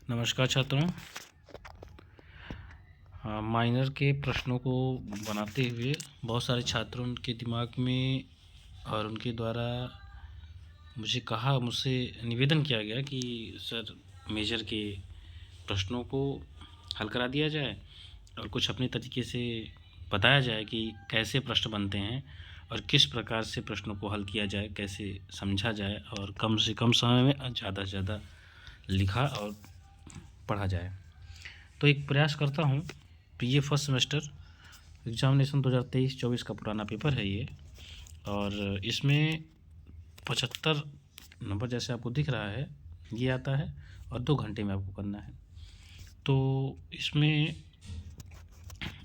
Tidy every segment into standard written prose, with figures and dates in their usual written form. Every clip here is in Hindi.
नमस्कार छात्रों। माइनर के प्रश्नों को बनाते हुए बहुत सारे छात्रों के दिमाग में और उनके द्वारा मुझसे निवेदन किया गया कि सर मेजर के प्रश्नों को हल करा दिया जाए और कुछ अपने तरीके से बताया जाए कि कैसे प्रश्न बनते हैं और किस प्रकार से प्रश्नों को हल किया जाए, कैसे समझा जाए और कम से कम समय में ज़्यादा से ज़्यादा लिखा और पढ़ा जाए। तो एक प्रयास करता हूँ। तो ये फर्स्ट सेमेस्टर एग्जामिनेशन 2023-24 का पुराना पेपर है ये, और इसमें 75 नंबर जैसे आपको दिख रहा है ये आता है और 2 घंटे में आपको करना है। तो इसमें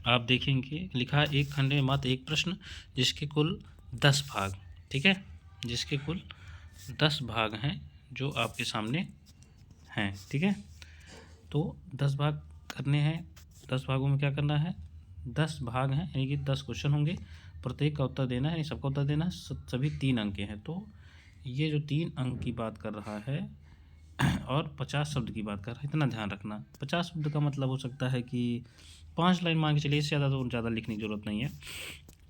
आप देखेंगे लिखा है एक खंड में मात्र एक प्रश्न जिसके कुल 10 भाग, ठीक है, जिसके कुल 10 भाग हैं जो आपके सामने हैं, ठीक है। तो 10 भाग करने हैं। 10 भागों में क्या करना है, 10 भाग हैं यानी कि 10 क्वेश्चन होंगे, प्रत्येक का उत्तर देना है, यानी सबका उत्तर देना है। सभी 3 अंक के हैं। तो ये जो 3 अंक की बात कर रहा है और 50 शब्द की बात कर रहा है, इतना ध्यान रखना। 50 शब्द का मतलब हो सकता है कि 5 लाइन मान के चलिए, इससे ज़्यादा तो ज़्यादा लिखने की ज़रूरत नहीं है।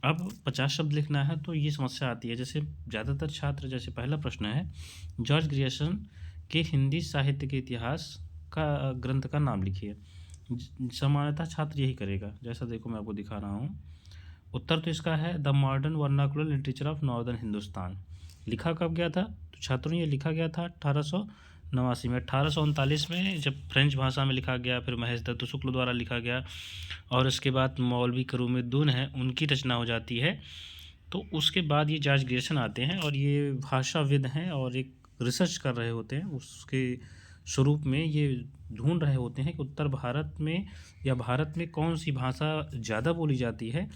अब 50 शब्द लिखना है तो ये समस्या आती है। जैसे ज़्यादातर छात्र, जैसे पहला प्रश्न है, जॉर्ज ग्रियर्सन के हिंदी साहित्य के इतिहास का ग्रंथ का नाम लिखिए। सामान्यतः छात्र यही करेगा। जैसा देखो मैं आपको दिखा रहा हूँ। उत्तर तो इसका है the modern vernacular literature of northern Hindustan. लिखा कब गया था? तो छात्रों ये लिखा गया था 1889 में। 1839 में जब फ्रेंच भाषा में लिखा गया, फिर महेश दत्त शुक्ल द्वारा लिखा गया और उसके बाद मौलवी करूमुद्दीन है उनकी रचना हो जाती है। तो उसके बाद ये जॉर्ज ग्रियर्सन आते हैं और ये भाषाविद हैं और एक रिसर्च कर रहे होते हैं। उसके स्वरूप में ये ढूंढ रहे होते हैं कि उत्तर भारत में या भारत में कौन सी भाषा ज़्यादा बोली जाती है,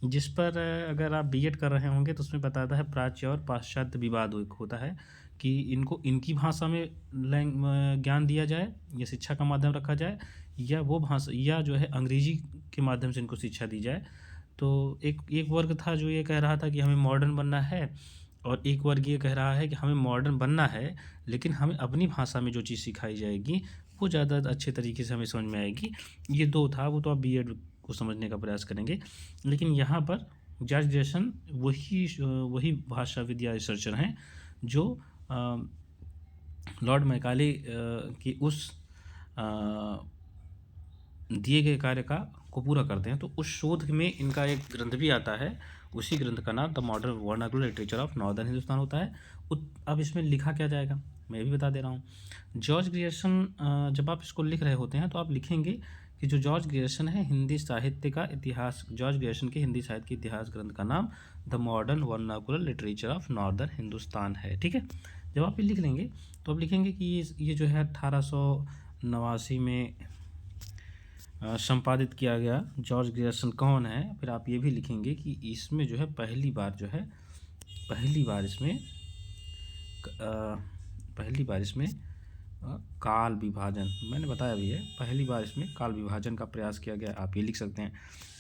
जिस पर अगर आप बीएड कर रहे होंगे तो उसमें बताता है प्राच्य और पाश्चात्य विवाद होता है कि इनको इनकी भाषा में ज्ञान दिया जाए या शिक्षा का माध्यम रखा जाए, या वो भाषा या जो है अंग्रेजी के माध्यम से इनको शिक्षा दी जाए। तो एक एक वर्ग था जो ये कह रहा था कि हमें मॉडर्न बनना है, और एक वर्ग ये कह रहा है कि हमें मॉडर्न बनना है लेकिन हमें अपनी भाषा में जो चीज़ सिखाई जाएगी वो ज़्यादा अच्छे तरीके से हमें समझ में आएगी। ये 2 था। वो तो आप बीएड को समझने का प्रयास करेंगे, लेकिन यहाँ पर जॉर्ज ग्रियर्सन वही भाषाविद या रिसर्चर हैं जो लॉर्ड मैकाले की उस दिए गए कार्य को पूरा करते हैं। तो उस शोध में इनका एक ग्रंथ भी आता है। उसी ग्रंथ का नाम the modern vernacular literature of northern Hindustan होता है। अब इसमें लिखा क्या जाएगा मैं भी बता दे रहा हूँ। जॉर्ज ग्रियर्सन, जब आप इसको लिख रहे होते हैं तो आप लिखेंगे कि जो जॉर्ज ग्रियर्सन है हिंदी साहित्य का इतिहास, जॉर्ज ग्रियर्सन के हिंदी साहित्य के इतिहास ग्रंथ का नाम the modern vernacular literature of northern Hindustan है, ठीक है। जब आप ये लिख लेंगे तो आप लिखेंगे कि ये जो है 1889 में संपादित किया गया। जॉर्ज ग्रियर्सन कौन है? फिर आप ये भी लिखेंगे कि इसमें जो है पहली बार इसमें काल विभाजन, मैंने बताया भी है, पहली बार इसमें काल विभाजन का प्रयास किया गया। आप ये लिख सकते हैं।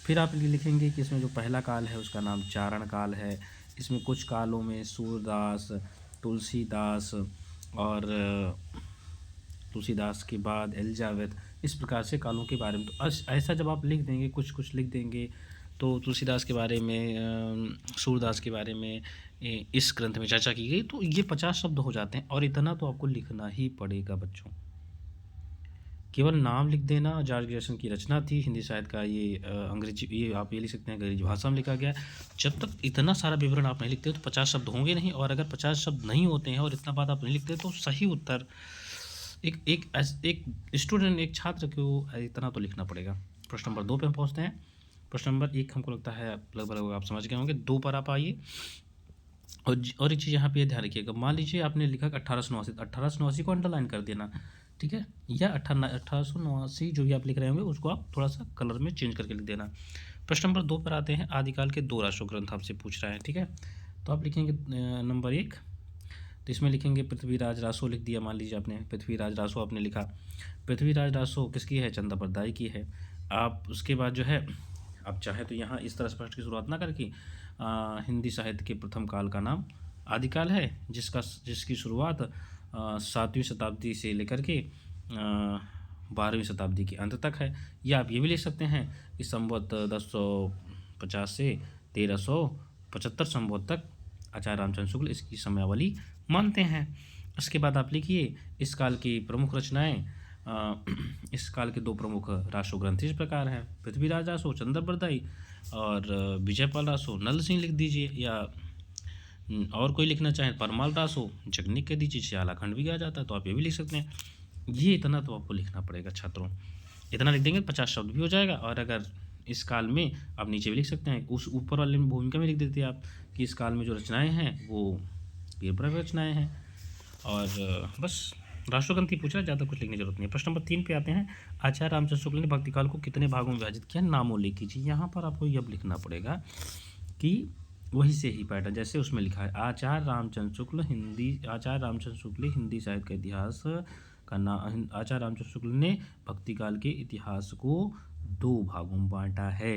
फिर आप ये लिखेंगे कि इसमें जो पहला काल है उसका नाम चारण काल है। इसमें कुछ कालों में सूरदास, तुलसीदास और तुलसीदास के बाद एलिजाबेथ, इस प्रकार से कालों के बारे में। तो ऐसा जब आप लिख देंगे, कुछ लिख देंगे, तो तुलसीदास के बारे में, सूरदास के बारे में इस ग्रंथ में चर्चा की गई, तो ये 50 शब्द हो जाते हैं। और इतना तो आपको लिखना ही पड़ेगा बच्चों। केवल नाम लिख देना, जॉर्ज ग्रियर्सन की रचना थी, हिंदी साहित्य का ये अंग्रेजी, ये आप ये लिख सकते हैं अंग्रेजी भाषा में लिखा गया। जब तक इतना सारा विवरण आप नहीं लिखते हो तो 50 शब्द होंगे नहीं। और अगर 50 शब्द नहीं होते हैं और इतना बात आप नहीं लिखते तो सही उत्तर एक स्टूडेंट, एक छात्र को इतना तो लिखना पड़ेगा। प्रश्न नंबर 2 पे हम पहुँचते हैं। प्रश्न नंबर 1 हमको लगता है लगभग आप समझ गए होंगे। 2 पर आप आइए। और एक चीज़ यहाँ पे ध्यान रखिएगा। मान लीजिए आपने लिखा 1889 को अंडरलाइन कर देना, ठीक है, या 1889 जो भी आप लिख रहे होंगे उसको आप थोड़ा सा कलर में चेंज करके लिख देना। प्रश्न नंबर 2 पर आते हैं। आदिकाल के 2 राष्ट्र ग्रंथ आपसे पूछ रहा है, ठीक है। तो आप लिखेंगे नंबर 1, तो इसमें लिखेंगे पृथ्वीराज रासो लिख दिया। मान लीजिए आपने पृथ्वीराज रासो आपने लिखा। पृथ्वीराज रासो किसकी है? चंदा बरदाई की है। आप उसके बाद जो है आप चाहे तो यहाँ इस तरह से प्रश्न की शुरुआत ना करके हिंदी साहित्य के प्रथम काल का नाम आदिकाल है, जिसकी शुरुआत 7वीं शताब्दी से लेकर के 12वीं शताब्दी के अंत तक है। या आप ये भी लिख सकते हैं कि संवत 1050 से 1375 संवत तक आचार्य रामचंद्र शुक्ल इसकी समयावधि मानते हैं। उसके बाद आप लिखिए इस काल की प्रमुख रचनाएं। इस काल के 2 प्रमुख रासो ग्रंथ इस प्रकार हैं, पृथ्वीराज रासो चंद्रप्रदायी और विजयपाल रासो नल सिंह लिख दीजिए, या और कोई लिखना चाहें परमाल रासो जगनिक कह दीजिए, श्यालाखंड भी कहा जाता है, तो आप ये भी लिख सकते हैं। ये इतना तो आपको लिखना पड़ेगा छात्रों, इतना लिख देंगे 50 शब्द भी हो जाएगा। और अगर इस काल में आप नीचे भी लिख सकते हैं, उस ऊपर वाले में भूमिका में लिख देते हैं आप कि इस काल में जो रचनाएं हैं वो वीरप्रभ रचनाएं हैं। और बस राष्ट्रग्रंथ ही पूछा, ज़्यादा कुछ लिखने की जरूरत नहीं है। प्रश्न नंबर 3 पे आते हैं, आचार्य रामचंद्र शुक्ल ने भक्ति काल को कितने भागों में विभाजित किया, नामों लिख कीजिए। यहाँ पर आपको ये अब लिखना पड़ेगा कि वही से ही पैटर्न जैसे उसमें लिखा है, आचार्य रामचंद्र शुक्ल हिंदी साहित्य का इतिहास का नाम। आचार्य रामचंद्र शुक्ल ने भक्ति काल के इतिहास को 2 भागों में बांटा है।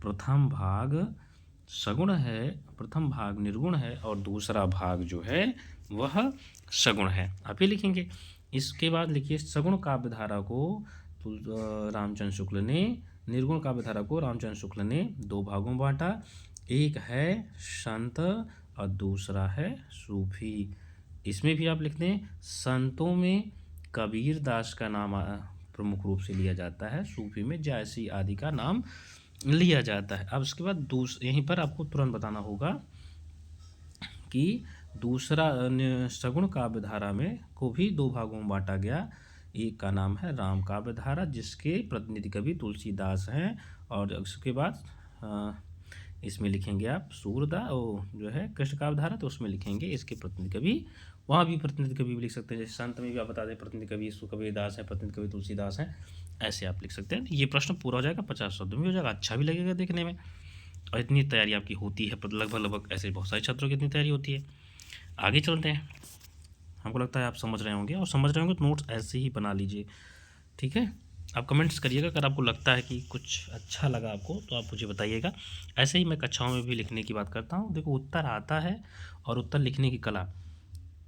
प्रथम भाग सगुण है, प्रथम भाग निर्गुण है, और दूसरा भाग जो है वह सगुण है। आप ये लिखेंगे। इसके बाद लिखिए सगुण काव्यधारा को रामचंद्र शुक्ल ने, निर्गुण काव्यधारा को रामचंद्र शुक्ल ने 2 भागों में बांटा। एक है संत और दूसरा है सूफी। इसमें भी आप लिख दें, संतों में कबीर दास का नाम प्रमुख रूप से लिया जाता है, सूफी में जायसी आदि का नाम लिया जाता है। अब उसके बाद यहीं पर आपको तुरंत बताना होगा कि दूसरा सगुण काव्यधारा में को भी 2 भागों में बांटा गया। एक का नाम है राम काव्यधारा जिसके प्रतिनिधि कवि तुलसीदास हैं, और उसके बाद इसमें लिखेंगे आप सूरदा जो है कृष्ण काव्यधारा, तो उसमें लिखेंगे इसके प्रतिनिधि कवि, वहाँ भी प्रतिनिधि कवि भी लिख सकते हैं। जैसे संत में भी आप बता दें प्रतिनिधि कवि कबीरदास है, प्रतिनिधि कवि तुलसीदास हैं, ऐसे आप लिख सकते हैं। ये प्रश्न पूरा हो जाएगा, 50 शब्द में हो जाएगा, अच्छा भी लगेगा देखने में, और इतनी तैयारी आपकी होती है लगभग ऐसे बहुत सारे छात्रों की इतनी तैयारी होती है। आगे चलते हैं। हमको लगता है आप समझ रहे होंगे, और समझ रहे होंगे तो नोट्स ऐसे ही बना लीजिए, ठीक है। आप कमेंट्स करिएगा, अगर आपको लगता है कि कुछ अच्छा लगा आपको तो आप मुझे बताइएगा। ऐसे ही मैं कक्षाओं में भी लिखने की बात करता हूँ। देखो उत्तर आता है और उत्तर लिखने की कला,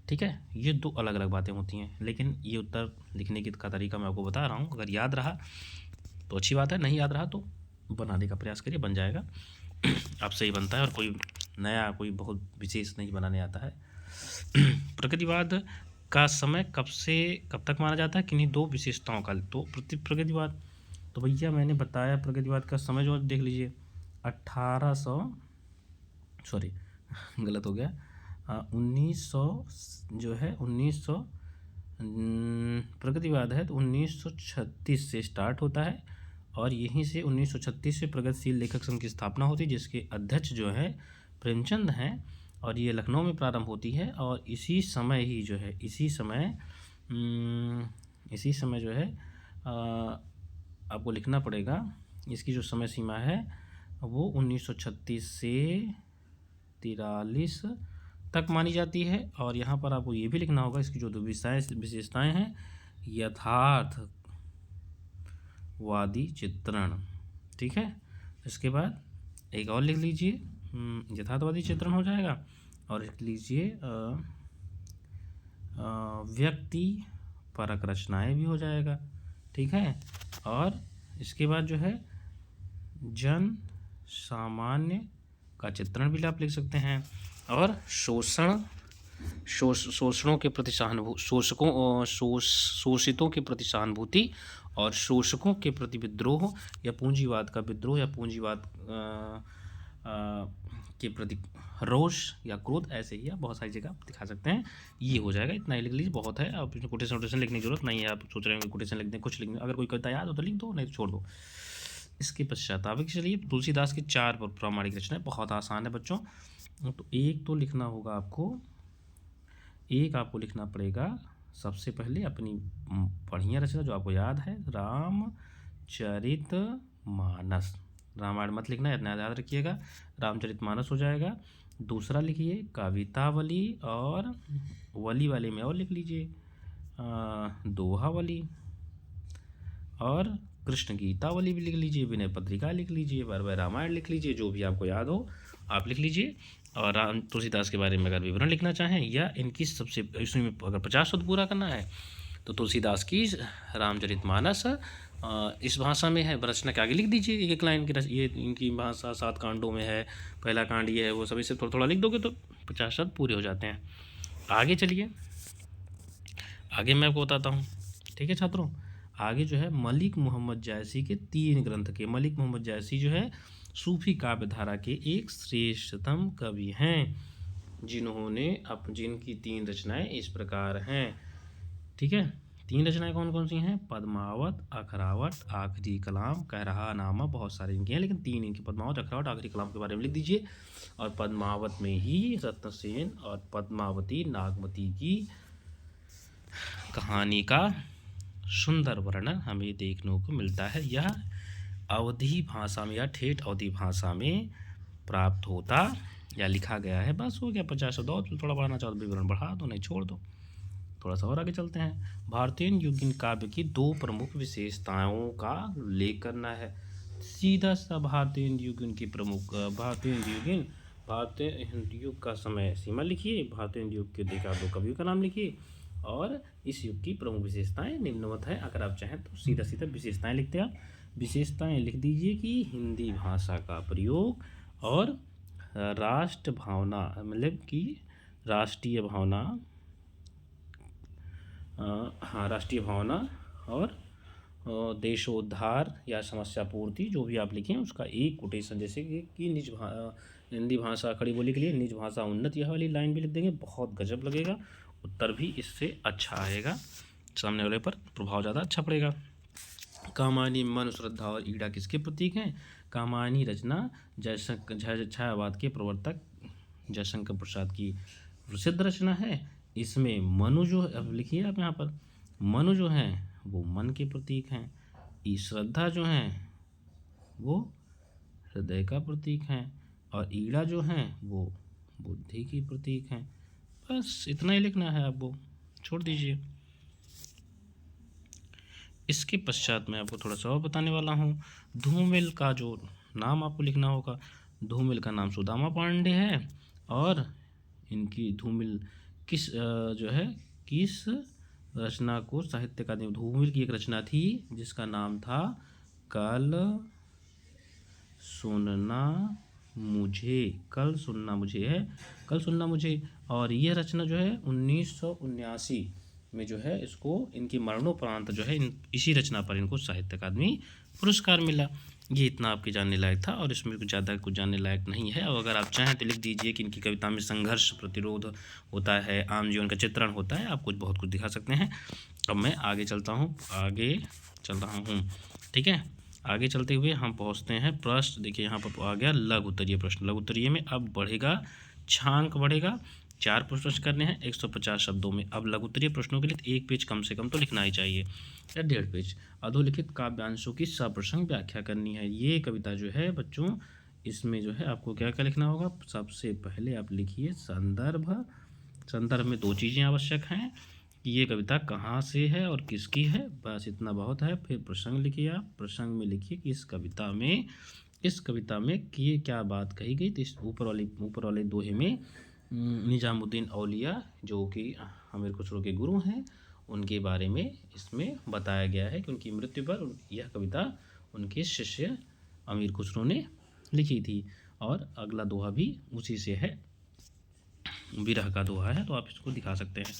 ठीक है, ये 2 अलग अलग बातें होती हैं। लेकिन ये उत्तर लिखने का तरीका मैं आपको बता रहा हूँ, अगर याद रहा तो अच्छी बात है, नहीं याद रहा तो बनाने का प्रयास करिए, बन जाएगा। आपसे ही बनता है, और कोई नया कोई बहुत विशेष नहीं बनाने आता है। प्रगतिवाद का समय कब से कब तक माना जाता है, किन्हीं 2 विशेषताओं का। तो प्रगतिवाद, तो भैया मैंने बताया प्रगतिवाद का समय जो देख लीजिए 1900 जो है 1900 प्रगतिवाद है तो 1936 से स्टार्ट होता है, और यहीं से 1936 से प्रगतिशील लेखक संघ की स्थापना होती है जिसके अध्यक्ष जो है प्रेमचंद हैं, और ये लखनऊ में प्रारंभ होती है। और इसी समय जो है आपको लिखना पड़ेगा, इसकी जो समय सीमा है वो 1936 से 43 तक मानी जाती है। और यहाँ पर आपको ये भी लिखना होगा इसकी जो 2 विशेषताएं हैं, यथार्थवादी चित्रण, ठीक है। इसके बाद एक और लिख लीजिए, यथार्थवादी चित्रण हो जाएगा, और लिख लीजिए व्यक्ति परक रचनाएं भी हो जाएगा, ठीक है। और इसके बाद जो है जन सामान्य का चित्रण भी आप लिख सकते हैं, और शोषणों के प्रति शोषितों के प्रति सहानुभूति, और शोषकों के प्रति विद्रोह, या पूंजीवाद का विद्रोह, या पूंजीवाद के प्रति रोष या क्रोध, ऐसे ही आप बहुत सारी जगह दिखा सकते हैं। ये हो जाएगा, इतना ही लिख लीजिए, बहुत है। आप इसमें कोटेशन लिखने की जरूरत नहीं है। आप सोच रहे हैं कोटेशन लिख दें, कुछ लिख दें, अगर कोई कविता याद हो तो लिख दो, नहीं तो छोड़ दो। इसके पश्चात आगे चलिए, तुलसीदास की 4 प्रामाणिक रचनाएं, बहुत आसान है बच्चों। तो एक तो लिखना होगा आपको, एक आपको लिखना पड़ेगा सबसे पहले अपनी बढ़िया रचना जो आपको याद है, रामचरितमानस। रामायण मत लिखना, इतना याद रखिएगा, रामचरितमानस हो जाएगा। दूसरा लिखिए कवितावली, और वली वाले में और लिख लीजिए दोहावली, और कृष्ण गीतावली भी लिख लीजिए, विनय पत्रिका लिख लीजिए, वरवय रामायण लिख लीजिए, जो भी आपको याद हो आप लिख लीजिए। और राम तुलसीदास के बारे में अगर विवरण लिखना चाहें, या इनकी सबसे इसमें अगर 50 शब्द पूरा करना है तो तुलसीदास की रामचरितमानस इस भाषा में है। रचना के आगे लिख दीजिए एक एक लाइन की, ये इनकी भाषा 7 कांडों में है, पहला कांड ये है, वो सभी से थोड़ा थोड़ा लिख दोगे तो 50 शब्द पूरे हो जाते हैं। आगे चलिए, आगे मैं आपको बताता हूँ। ठीक है छात्रों, आगे जो है मलिक मोहम्मद जायसी के 3 ग्रंथ के, मलिक मोहम्मद जायसी जो है सूफी काव्य धारा के एक श्रेष्ठतम कवि हैं, जिनकी 3 रचनाएं इस प्रकार हैं। ठीक है, 3 रचनाएं कौन कौन सी हैं? पद्मावत, अखरावत, आखिरी कलाम, कहरहा नामा, बहुत सारे इनके हैं, लेकिन 3 इनके पद्मावत, अखरावत, आखिरी कलाम के बारे में लिख दीजिए। और पद्मावत में ही रत्नसेन और पद्मावती नागमती की कहानी का सुंदर वर्णन हमें देखने को मिलता है। यह अवधी भाषा में या ठेठ अवधी भाषा में प्राप्त होता या लिखा गया है। बस हो गया 50 शब्द। और थोड़ा बढ़ाना चाहो तो विवरण बढ़ा दो, नहीं छोड़ दो। थोड़ा सा और आगे चलते हैं। भारतीय युगीन काव्य की 2 प्रमुख विशेषताओं का उल्लेख करना है। सीधा सा भारतीय युगीन की प्रमुख भारतीय युग का समय सीमा लिखिए, भारतीय युग के देखा 2 कवियों का नाम लिखिए और इस युग की प्रमुख विशेषताएं निम्नवत है। अगर आप चाहें तो सीधा सीधा विशेषताएं लिखते आप। विशेषताएं लिख दीजिए कि हिंदी भाषा का प्रयोग और राष्ट्र भावना, मतलब कि राष्ट्रीय भावना, राष्ट्रीय भावना और देशोद्धार या समस्या पूर्ति, जो भी आप लिखें उसका एक कोटेशन, जैसे कि हिंदी भाषा खड़ी बोली के लिए निज भाषा उन्नत, यह वाली लाइन भी लिख देंगे, बहुत गजब लगेगा। उत्तर भी इससे अच्छा आएगा, सामने वाले पर प्रभाव ज़्यादा अच्छा पड़ेगा। कामायनी मन, श्रद्धा और ईड़ा किसके प्रतीक हैं? कामायनी रचना छायावाद के प्रवर्तक जयशंकर प्रसाद की प्रसिद्ध रचना है। इसमें मनु जो, अब लिखिए आप यहाँ पर, मनु जो हैं वो मन के प्रतीक हैं, श्रद्धा जो हैं वो हृदय का प्रतीक हैं और ईड़ा जो हैं वो बुद्धि की प्रतीक हैं। बस इतना ही लिखना है आपको, छोड़ दीजिए। इसके पश्चात मैं आपको थोड़ा सा और बताने वाला हूँ। धूमिल का जो नाम आपको लिखना होगा, धूमिल का नाम सुदामा पांडे है और इनकी धूमिल किस रचना को साहित्य अकादमी, धूमिल की एक रचना थी जिसका नाम था कल सुनना मुझे, और ये रचना जो है 1979 में जो है इसको, इनकी मरणोपरांत जो है इसी रचना पर इनको साहित्य अकादमी पुरस्कार मिला। ये इतना आपके जानने लायक था और इसमें कुछ ज़्यादा कुछ जानने लायक नहीं है। और अगर आप चाहें तो लिख दीजिए कि इनकी कविता में संघर्ष, प्रतिरोध होता है, आम जीवन का चित्रण होता है, आप कुछ बहुत कुछ दिखा सकते हैं। अब मैं आगे चल रहा हूँ। ठीक है, आगे चलते हुए हम पहुँचते हैं प्रश्न। देखिए यहाँ पर आ गया लघु उत्तरीय प्रश्न। लघु उत्तरीय में अब बढ़ेगा, छांक बढ़ेगा, 4 प्रश्न करने हैं 150 शब्दों में। अब लघु उत्तरीय प्रश्नों के लिए 1 पेज कम से कम तो लिखना ही चाहिए या 1.5 पेज। अधोलिखित काव्यांशों की सप्रसंग व्याख्या करनी है। ये कविता जो है बच्चों, इसमें जो है आपको क्या क्या लिखना होगा? सबसे पहले आप लिखिए संदर्भ में 2 चीज़ें आवश्यक हैं कि ये कविता कहाँ से है और किसकी है, बस इतना बहुत है। फिर प्रसंग लिखिए आप, प्रसंग में लिखिए कि इस कविता में कि क्या बात कही गई। तो इस ऊपर वाले दोहे में निजामुद्दीन औलिया, जो कि अमीर खुसरो के गुरु हैं, उनके बारे में इसमें बताया गया है कि उनकी मृत्यु पर यह कविता उनके शिष्य अमीर खुसरो ने लिखी थी। और अगला दोहा भी उसी से है, विरह का दोहा है, तो आप इसको दिखा सकते हैं।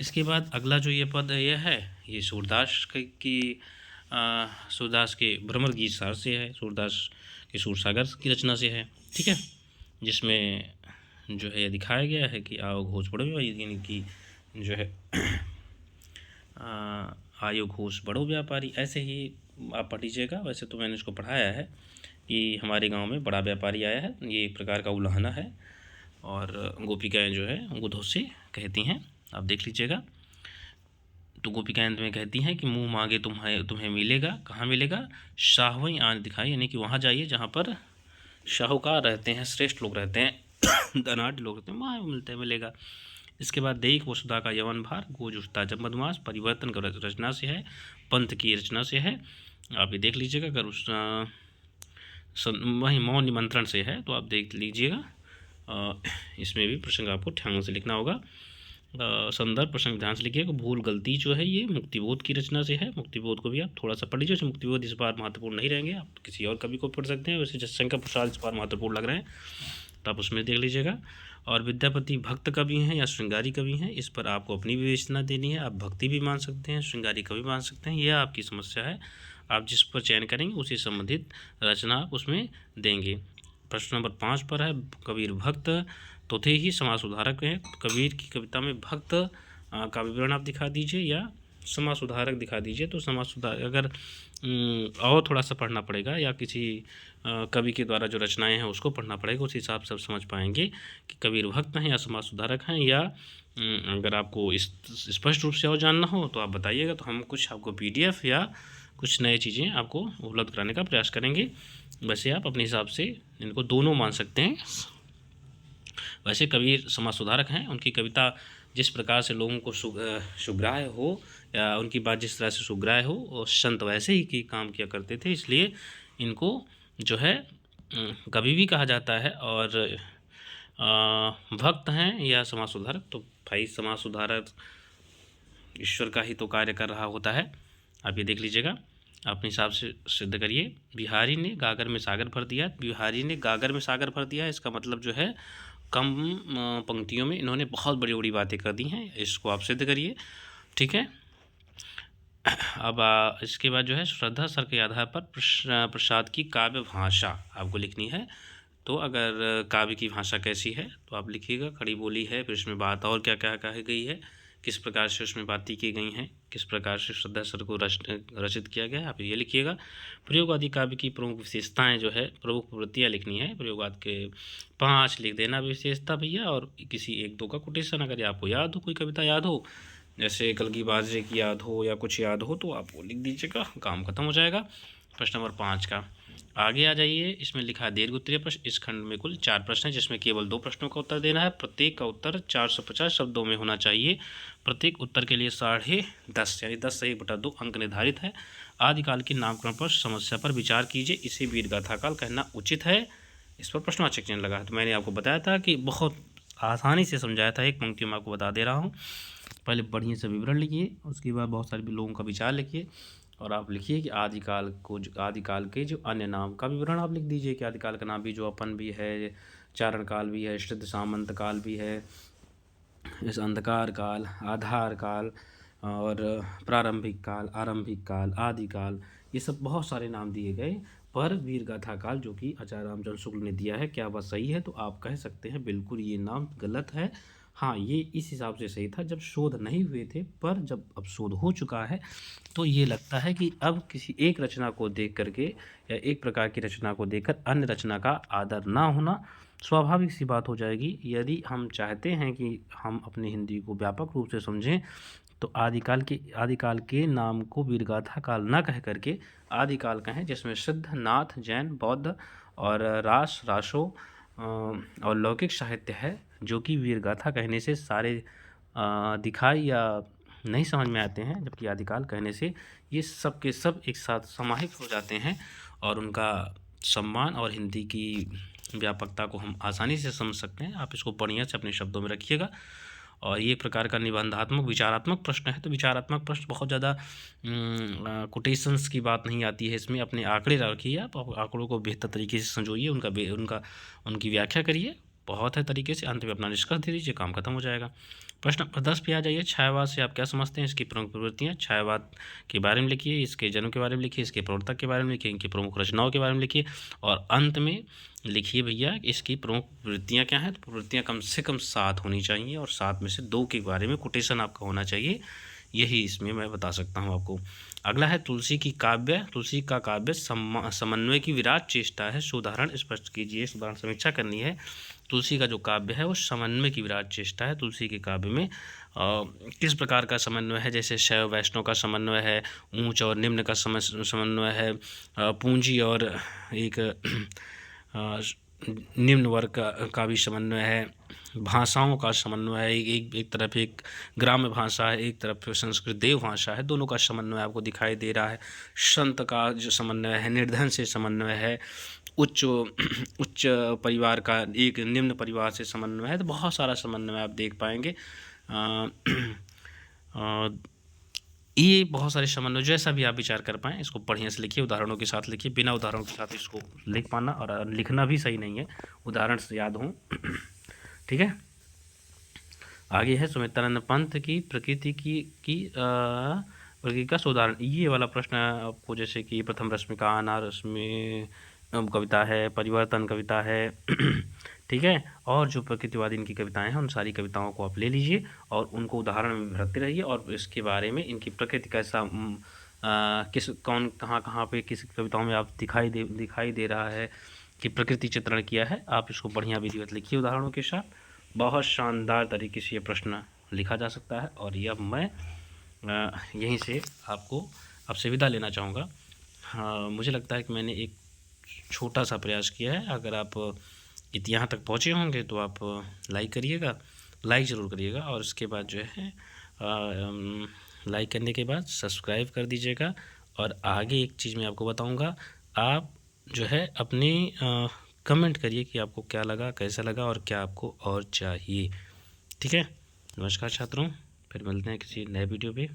इसके बाद अगला जो ये पद यह है, ये सूरदास के भ्रमर गीत सार से है, सूरदास के सूरसागर की रचना से है। ठीक है, जिसमें जो है दिखाया गया है कि आओ घोष बढ़ो, यानी कि जो है आयो घोष बढ़ो व्यापारी। ऐसे ही आप पढ़ लीजिएगा। वैसे तो मैंने इसको पढ़ाया है कि हमारे गांव में बड़ा व्यापारी आया है, ये एक प्रकार का उलाहना है और गोपिकाएँ जो है उनको धोसे कहती हैं, आप देख लीजिएगा। तो गोपिकाएँ में कहती हैं कि मुँह मांगे तुम्हें मिलेगा, कहाँ मिलेगा? शाहवई आन दिखाई, यानी कि वहाँ जाइए जहाँ पर शाहूकार रहते हैं, श्रेष्ठ लोग रहते हैं, धनाढ़ लोग रहते हैं, वहाँ मिलेगा। इसके बाद देख वसुधा का यवन भार, गोज उठता जब मधुमास, परिवर्तन का रचना से है, पंथ की रचना से है, आप ये देख लीजिएगा। अगर उस वहीं मौन निमंत्रण से है तो आप देख लीजिएगा। इसमें भी प्रसंग आपको ढंग से लिखना होगा। संदर्भ प्रसंग ध्यान से लिखिएगा। भूल गलती जो है ये मुक्तिबोध की रचना से है। मुक्तिबोध को भी आप थोड़ा सा पढ़ लीजिए। वैसे मुक्तिबोध इस बार महत्वपूर्ण नहीं रहेंगे, आप किसी और कवि को पढ़ सकते हैं। वैसे जयशंकर प्रसाद इस बार महत्वपूर्ण लग रहे हैं, तो आप उसमें देख लीजिएगा। और विद्यापति भक्त कवि हैं या श्रृंगारी कवि हैं, इस पर आपको अपनी विवेचना देनी है। आप भक्ति भी मान सकते हैं, श्रृंगारी कवि मान सकते हैं, यह आपकी समस्या है। आप जिस पर चयन करेंगे उसी संबंधित रचना आप उसमें देंगे। प्रश्न नंबर 5 पर है, कबीर भक्त तो थे ही समाज सुधारक हैं। कबीर की कविता में भक्त का विवरण आप दिखा दीजिए या समाज सुधारक दिखा दीजिए। तो समाज सुधार अगर और थोड़ा सा पढ़ना पड़ेगा या किसी कवि के द्वारा जो रचनाएं हैं उसको पढ़ना पड़ेगा, उस हिसाब से आप समझ पाएंगे कि कबीर भक्त हैं या समाज सुधारक हैं। या अगर आपको इस स्पष्ट रूप से और जानना हो तो आप बताइएगा, तो हम कुछ आपको PDF या कुछ नई चीज़ें आपको उपलब्ध कराने का प्रयास करेंगे। वैसे आप अपने हिसाब से इनको दोनों मान सकते हैं। वैसे कबीर समाज सुधारक हैं, उनकी कविता जिस प्रकार से लोगों को सुग्राह्य हो या उनकी बात जिस तरह से सुग्राह्य हो, और संत वैसे ही की काम किया करते थे, इसलिए इनको जो है कवि भी कहा जाता है। और भक्त हैं या समाज सुधारक, तो भाई समाज सुधारक ईश्वर का ही तो कार्य कर रहा होता है। आप ये देख लीजिएगा, अपने हिसाब से सिद्ध करिए। बिहारी ने गागर में सागर भर दिया, बिहारी ने गागर में सागर भर दिया, इसका मतलब जो है कम पंक्तियों में इन्होंने बहुत बड़ी बड़ी बातें कर दी हैं, इसको आप सिद्ध करिए। ठीक है। अब इसके बाद जो है श्रद्धा सर के आधार पर प्रसाद की काव्य भाषा आपको लिखनी है। तो अगर काव्य की भाषा कैसी है तो आप लिखिएगा, खड़ी बोली है, फिर इसमें बात और क्या क्या कही गई है, किस प्रकार से उसमें बातें की गई हैं, किस प्रकार से श्रद्धा सर को रचित किया गया है, आप ये लिखिएगा। प्रयोग आदि काव्य की प्रमुख विशेषताएं जो है, प्रमुख प्रवृत्तियाँ लिखनी है। प्रयोग आदि के 5 लिख देना विशेषता भैया, और किसी 1-2 का कोटेशन अगर आपको याद हो, कोई कविता याद हो, जैसे कल की बाजे की याद हो या कुछ याद हो, तो आप वो लिख दीजिएगा, काम खत्म हो जाएगा। प्रश्न नंबर 5 का आगे आ जाइए। इसमें लिखा है दीर्घ उत्तरीय प्रश्न। इस खंड में कुल 4 प्रश्न हैं, जिसमें केवल 2 प्रश्नों का उत्तर देना है। प्रत्येक का उत्तर 450 शब्दों में होना चाहिए। प्रत्येक उत्तर के लिए 10.5 यानी 10/2 अंक निर्धारित है। आदिकाल के नामकरण पर समस्या पर विचार कीजिए, इसे वीरगाथा काल कहना उचित है। इस पर प्रश्नवाचक चिन्ह लगा है। तो मैंने आपको बताया था कि बहुत आसानी से समझाया था, एक पंक्ति में आपको बता दे रहा हूँ। पहले बढ़िया से विवरण लिखिए, उसके बाद बहुत सारे लोगों का विचार लिखिए, और आप लिखिए कि आदिकाल के जो अन्य नाम का विवरण आप लिख दीजिए कि आदिकाल का नाम भी जो अपन भी है, चारण काल भी है, शुद्ध सामंत काल भी है, इस अंधकार काल, आधार काल और प्रारंभिक काल, आरंभिक काल, आदिकाल, ये सब बहुत सारे नाम दिए गए। पर वीरगाथा काल जो कि आचार्य रामचंद्र शुक्ल ने दिया है, क्या वह सही है? तो आप कह सकते हैं बिल्कुल ये नाम गलत है। हाँ, ये इस हिसाब से सही था जब शोध नहीं हुए थे, पर जब अब शोध हो चुका है तो ये लगता है कि अब किसी एक रचना को देख करके या एक प्रकार की रचना को देखकर अन्य रचना का आदर ना होना स्वाभाविक सी बात हो जाएगी। यदि हम चाहते हैं कि हम अपनी हिंदी को व्यापक रूप से समझें, तो आदिकाल के नाम को वीरगाथा काल न कह करके आदिकाल कहें, जिसमें सिद्ध, नाथ, जैन, बौद्ध और रासो और लौकिक साहित्य है, जो कि वीरगाथा कहने से सारे दिखाई या नहीं समझ में आते हैं, जबकि आदिकाल कहने से ये सब के सब एक साथ समाहित हो जाते हैं और उनका सम्मान और हिंदी की व्यापकता को हम आसानी से समझ सकते हैं। आप इसको बढ़िया से अपने शब्दों में रखिएगा। और ये प्रकार का निबंधात्मक विचारात्मक प्रश्न है, तो विचारात्मक प्रश्न बहुत ज़्यादा कोटेशंस की बात नहीं आती है इसमें। अपने आंकड़े रखिए, आप आंकड़ों को बेहतर तरीके से संजोइए, उनकी व्याख्या करिए बहुत है तरीके से, अंत में अपना निष्कर्ष दे दीजिए, काम खत्म हो जाएगा। प्रश्न नंबर 10 पे आ जाइए। छायावाद से आप क्या समझते हैं? इसकी प्रमुख प्रवृत्तियाँ। छायावाद के बारे में लिखिए, इसके जन्म के बारे में लिखिए, इसके प्रवर्तक के बारे में लिखिए, इनकी प्रमुख रचनाओं के बारे में लिखिए, और अंत में लिखिए भैया इसकी प्रमुख प्रवृत्तियाँ क्या हैं। तो प्रवृत्तियाँ कम से कम 7 होनी चाहिए, और 7 में से 2 के बारे में कोटेशन आपका होना चाहिए। यही इसमें मैं बता सकता हूँ आपको। अगला है तुलसी का काव्य समन्वय की विराट चेष्टा है। सुधारण स्पष्ट कीजिए, सुधारण समीक्षा करनी है। तुलसी का जो काव्य है वो समन्वय की विराट चेष्टा है। तुलसी के काव्य में किस प्रकार का समन्वय है? जैसे शैव वैष्णव का समन्वय है, ऊंच और निम्न का समन्वय है, पूंजी और एक निम्न वर्ग का भी समन्वय है, भाषाओं का समन्वय है, एक तरफ एक ग्राम्य भाषा है, एक तरफ संस्कृत देव भाषा है, दोनों का समन्वय आपको दिखाई दे रहा है। संत का जो समन्वय है, निर्धन से समन्वय है, उच्च परिवार का एक निम्न परिवार से समन्वय है, तो बहुत सारा समन्वय आप देख पाएंगे। ये बहुत सारे समन्वय, जैसा भी आप विचार कर पाएँ इसको बढ़िया से लिखिए, उदाहरणों के साथ लिखिए। बिना उदाहरणों के साथ इसको लिख पाना और लिखना भी सही नहीं है, उदाहरण से याद हों। ठीक है। आगे है सुमित्रानंद पंत की प्रकृति प्रकृति का उदाहरण। ये वाला प्रश्न आपको, जैसे कि प्रथम रश्मिका, अनारश्मि कविता है, परिवर्तन कविता है। ठीक है। और जो प्रकृतिवादी इनकी कविताएं हैं, उन सारी कविताओं को आप ले लीजिए और उनको उदाहरण में भरते रहिए, और इसके बारे में इनकी प्रकृति कैसा किस कौन कहाँ पे किस कविताओं में आप दिखाई दे रहा है कि प्रकृति चित्रण किया है, आप इसको बढ़िया विधिवत लिखिए उदाहरणों के साथ। बहुत शानदार तरीके से ये प्रश्न लिखा जा सकता है। और यह मैं यहीं से आपसे विदा लेना चाहूँगा। हाँ, मुझे लगता है कि मैंने एक छोटा सा प्रयास किया है। अगर आप यहाँ तक पहुँचे होंगे तो आप लाइक करिएगा, लाइक ज़रूर करिएगा, और उसके बाद जो है लाइक करने के बाद सब्सक्राइब कर दीजिएगा। और आगे एक चीज़ मैं आपको बताऊँगा, आप जो है अपनी कमेंट करिए कि आपको क्या लगा, कैसा लगा और क्या आपको और चाहिए। ठीक है। नमस्कार छात्रों, फिर मिलते हैं किसी नए वीडियो पे।